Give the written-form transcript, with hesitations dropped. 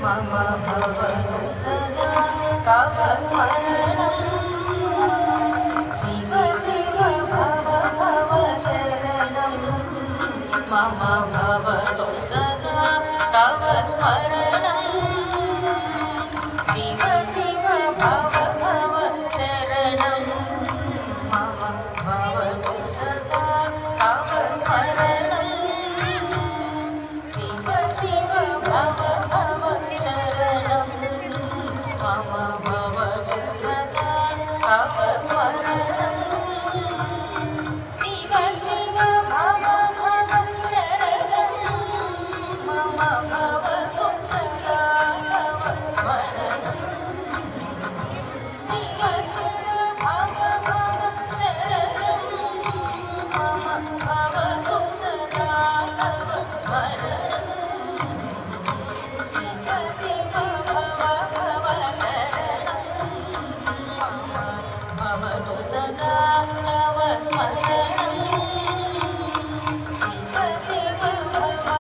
मम भवतु सदा तव स्मरणं शिव शिव भव शरणं मम भवतु सदा तव स्मरणं शिव शिव भव शरणं मम भवतु सदा तव स्मरणं शिव शिव भव शरणं मम भवतु सदा तव स्मरणं शिव शिव भव शरणं मम भवतु सदा तव स्मरणं शिव शिव भव शरणं मम भवतु सदा तव स्मरणं